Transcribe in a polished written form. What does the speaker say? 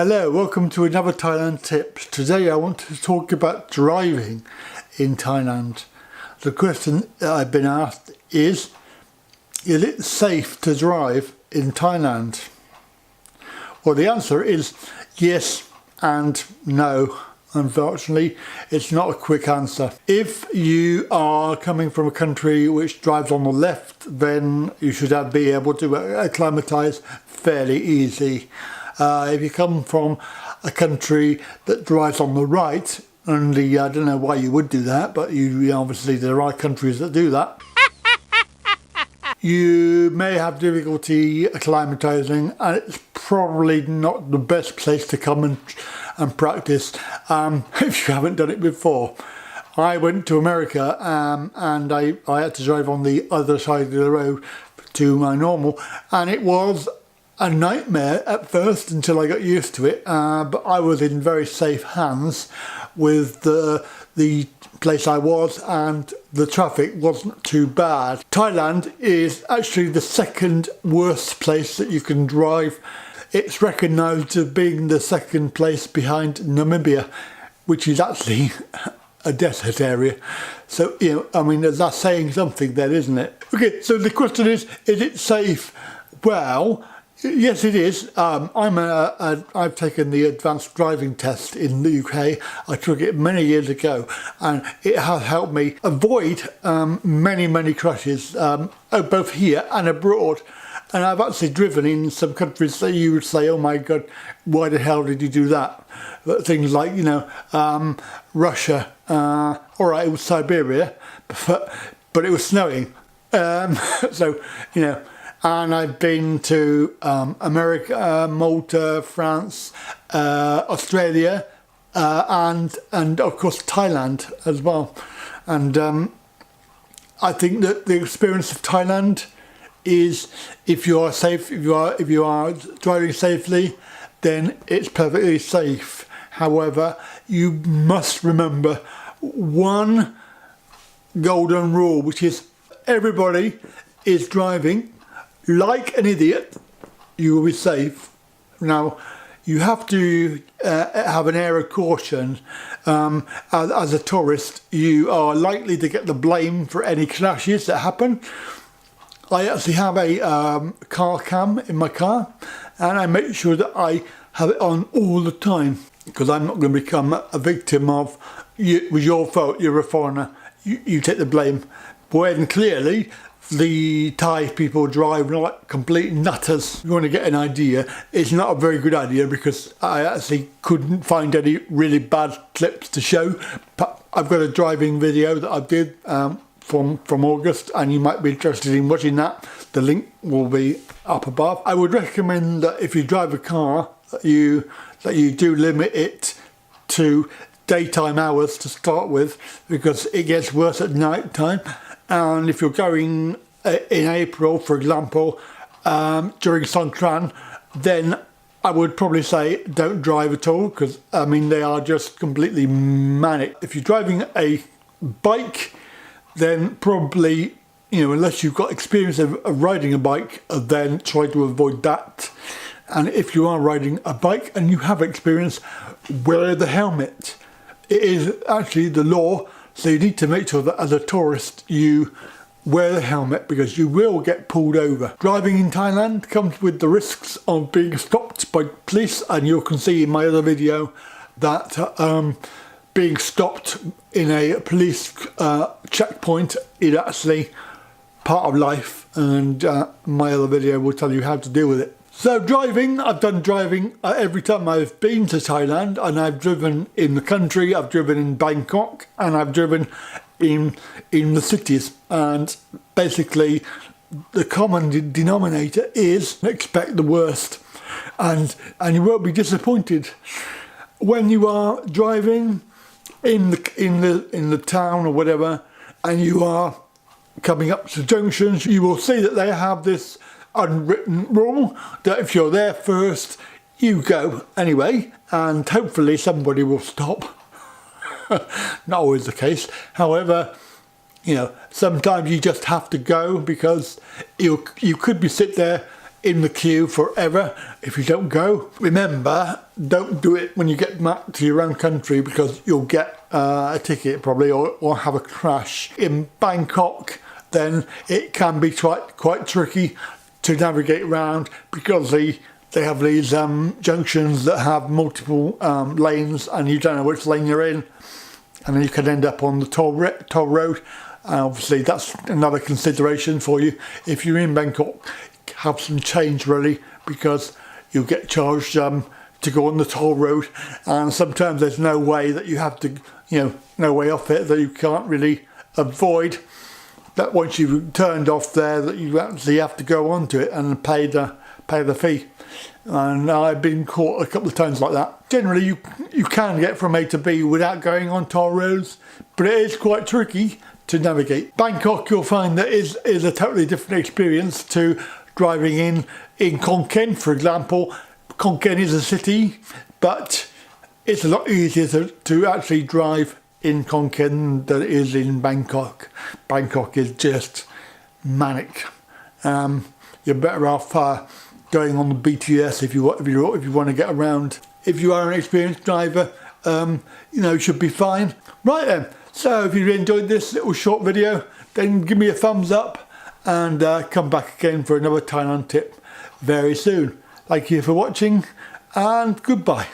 Hello, welcome to another Thailand Tips. Today I want to talk about driving in Thailand. The question that I've been asked is it safe to drive in Thailand? Well, the answer is yes and no. Unfortunately, it's not a quick answer. If you are coming from a country which drives on the left, then you should be able to acclimatise fairly easy. If you come from a country that drives on the right, and I don't know why you would do that, but obviously there are countries that do that. You may have difficulty acclimatising, and it's probably not the best place to come and practice if you haven't done it before. I went to America and I had to drive on the other side of the road to my normal, and it was a nightmare at first until I got used to it, but I was in very safe hands with the place I was, and the traffic wasn't too bad. Thailand is actually the second worst place that you can drive. It's recognised as being the second place behind Namibia, which is actually a desert area. So, that's saying something then, isn't it? Okay, so the question is it safe? Well, yes, it is. I've taken the advanced driving test in the UK. I took it many years ago, and it has helped me avoid many crashes, both here and abroad. And I've actually driven in some countries that you would say, oh my God, why the hell did you do that? But things like, Russia, all right, it was Siberia, but it was snowing. And I've been to America, Malta, France, Australia, and of course Thailand as well. And I think that the experience of Thailand is, if you are safe, if you are driving safely, then it's perfectly safe. However, you must remember one golden rule, which is everybody is driving like an idiot. You will be safe. Now, you have to have an air of caution. As a tourist, you are likely to get the blame for any clashes that happen. I actually have a car cam in my car, and I make sure that I have it on all the time, because I'm not going to become a victim of, it was your fault, you're a foreigner, you take the blame. When clearly the Thai people drive like complete nutters. If you want to get an idea, it's not a very good idea, because I actually couldn't find any really bad clips to show. But I've got a driving video that I did from August, and you might be interested in watching that. The link will be up above. I would recommend that if you drive a car, that you do limit it to daytime hours to start with, because it gets worse at night time. And if you're going in April, for example, during Songkran, then I would probably say don't drive at all, because they are just completely manic. If you're driving a bike, then probably, unless you've got experience of riding a bike, then try to avoid that. And if you are riding a bike and you have experience, wear the helmet. It is actually the law, so you need to make sure that as a tourist you wear the helmet, because you will get pulled over. Driving in Thailand comes with the risks of being stopped by police, and you can see in my other video that being stopped in a police checkpoint is actually part of life, and my other video will tell you how to deal with it. So driving, I've done driving every time I've been to Thailand, and I've driven in the country, I've driven in Bangkok, and I've driven in the cities. And basically the common denominator is expect the worst, and you won't be disappointed. When you are driving in the town or whatever, and you are coming up to junctions, you will see that they have this unwritten rule that if you're there first, you go anyway, and hopefully somebody will stop. Not always the case. However, sometimes you just have to go, because you could be sit there in the queue forever if you don't go. Remember, don't do it when you get back to your own country, because you'll get a ticket probably, or have a crash. In Bangkok, then it can be quite tricky to navigate around, because they have these junctions that have multiple lanes, and you don't know which lane you're in, and then you can end up on the toll road. And obviously that's another consideration for you. If you're in Bangkok, have some change really, because you'll get charged to go on the toll road, and sometimes there's no way that you have to, no way off it, that you can't really avoid. That once you've turned off there, that you actually have to go onto it and pay the fee. And I've been caught a couple of times like that. Generally, you can get from A to B without going on toll roads, but it is quite tricky to navigate. Bangkok, you'll find that is a totally different experience to driving in Khon Kaen, for example. Khon Kaen is a city, but it's a lot easier to actually drive in Khon Kaen than it is in Bangkok. Bangkok is just manic. You're better off going on the BTS if you want to get around. If you are an experienced driver, you should be fine. Right then, so if you enjoyed this little short video, then give me a thumbs up, and come back again for another Thailand tip very soon. Thank you for watching, and goodbye.